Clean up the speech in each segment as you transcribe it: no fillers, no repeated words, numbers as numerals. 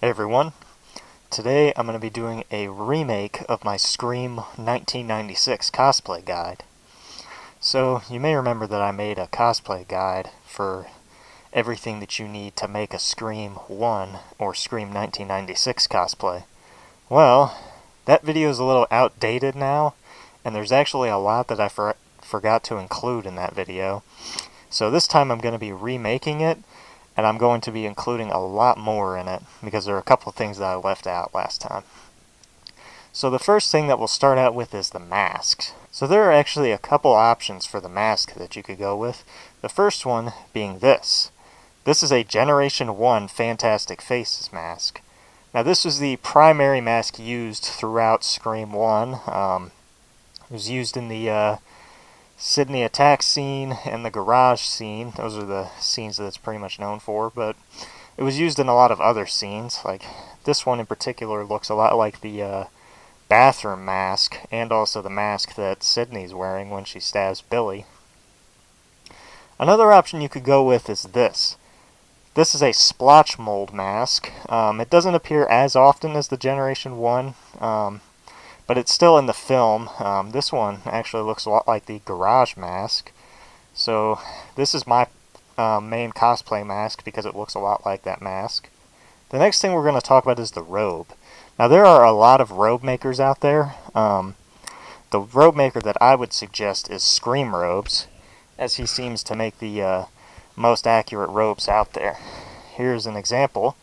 Hey everyone, today I'm going to be doing a remake of my Scream 1996 cosplay guide. So you may remember that I made a cosplay guide for everything that you need to make a Scream 1 or Scream 1996 cosplay. Well, that video is a little outdated now, and there's actually a lot that I forgot to include in that video. So this time I'm going to be remaking it, and I'm going to be including a lot more in it because there are a couple of things that I left out last time. So the first thing that we'll start out with is the mask. So there are actually a couple options for the mask that you could go with. The first one being this. This is a Generation 1 Fantastic Faces mask. Now this was the primary mask used throughout Scream 1. It was used in the Sydney attack scene and the garage scene. Those are the scenes that it's pretty much known for, but it was used in a lot of other scenes. Like this one in particular looks a lot like the bathroom mask, and also the mask that Sydney's wearing when she stabs Billy. Another option you could go with is this. This is a splotch mold mask. It doesn't appear as often as the Generation 1, but it's still in the film. This one actually looks a lot like the garage mask. So this is my main cosplay mask because it looks a lot like that mask. The next thing we're going to talk about is the robe. Now there are a lot of robe makers out there. The robe maker that I would suggest is Scream Robes, as he seems to make the most accurate robes out there. Here's an example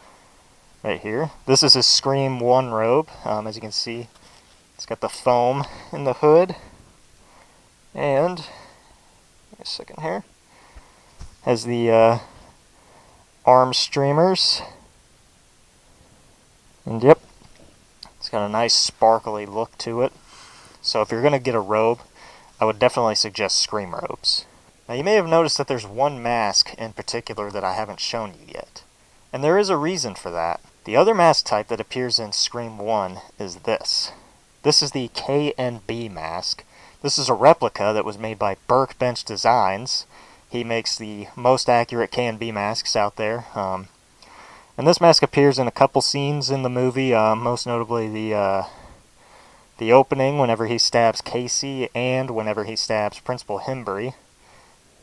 right here. This is his Scream 1 robe. As you can see, it's got the foam in the hood, and give me a second here, has the arm streamers, and yep, it's got a nice sparkly look to it. So if you're going to get a robe, I would definitely suggest Scream Robes. Now you may have noticed that there's one mask in particular that I haven't shown you yet, and there is a reason for that. The other mask type that appears in Scream 1 is this. This is the KNB Mask. This is a replica that was made by Bench Designs. He makes the most accurate KNB masks out there. And this mask appears in a couple scenes in the movie, most notably the opening whenever he stabs Casey and whenever he stabs Principal Hembury.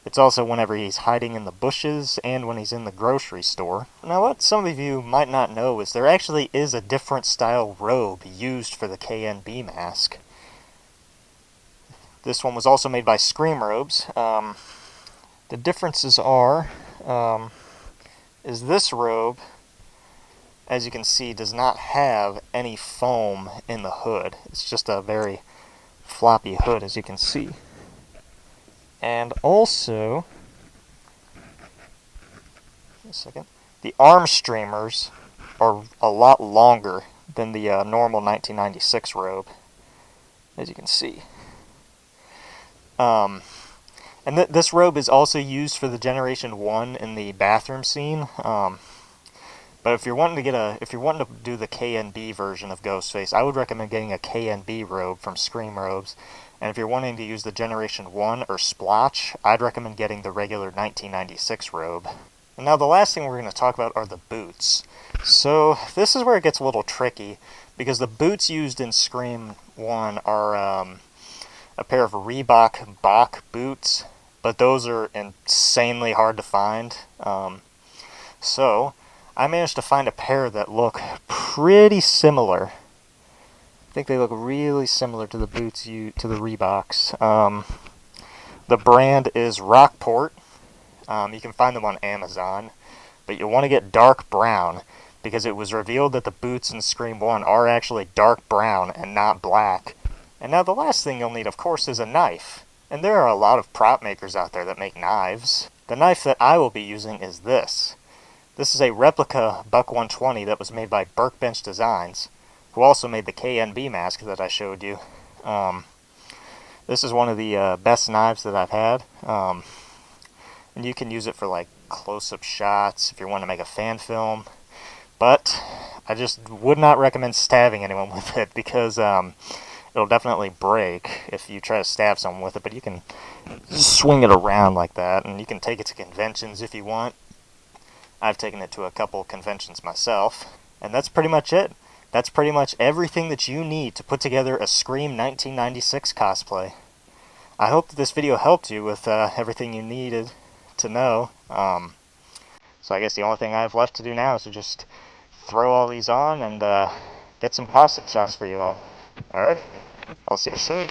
It's also whenever he's hiding in the bushes and when he's in the grocery store. Now what some of you might not know is there actually is a different style robe used for the KNB mask. This one was also made by Scream Robes. The differences are, is this robe, as you can see, does not have any foam in the hood. It's just a very floppy hood, as you can see. And also, the arm streamers are a lot longer than the normal 1996 robe, as you can see. And this robe is also used for the Generation 1 in the bathroom scene. But if you're wanting to do the KNB version of Ghostface, I would recommend getting a KNB robe from Scream Robes. And if you're wanting to use the Generation 1 or splotch, I'd recommend getting the regular 1996 robe. And now the last thing we're going to talk about are the boots. So this is where it gets a little tricky, because the boots used in Scream 1 are a pair of Reebok Bach boots, but those are insanely hard to find. So I managed to find a pair that look pretty similar. I think they look really similar to the boots to the Reeboks. The brand is Rockport. You can find them on Amazon, but you'll want to get dark brown because it was revealed that the boots in Scream 1 are actually dark brown and not black. And now the last thing you'll need, of course, is a knife. And there are a lot of prop makers out there that make knives. The knife that I will be using is this. This is a replica Buck 120 that was made by Bench Designs, who also made the KNB mask that I showed you. This is one of the best knives that I've had. And you can use it for like close-up shots if you want to make a fan film. But I just would not recommend stabbing anyone with it because it'll definitely break if you try to stab someone with it. But you can swing it around like that, and you can take it to conventions if you want. I've taken it to a couple conventions myself. And that's pretty much it. That's pretty much everything that you need to put together a Scream 1996 cosplay. I hope that this video helped you with everything you needed to know. So I guess the only thing I have left to do now is to just throw all these on and get some costume shots for you all. Alright, I'll see you soon.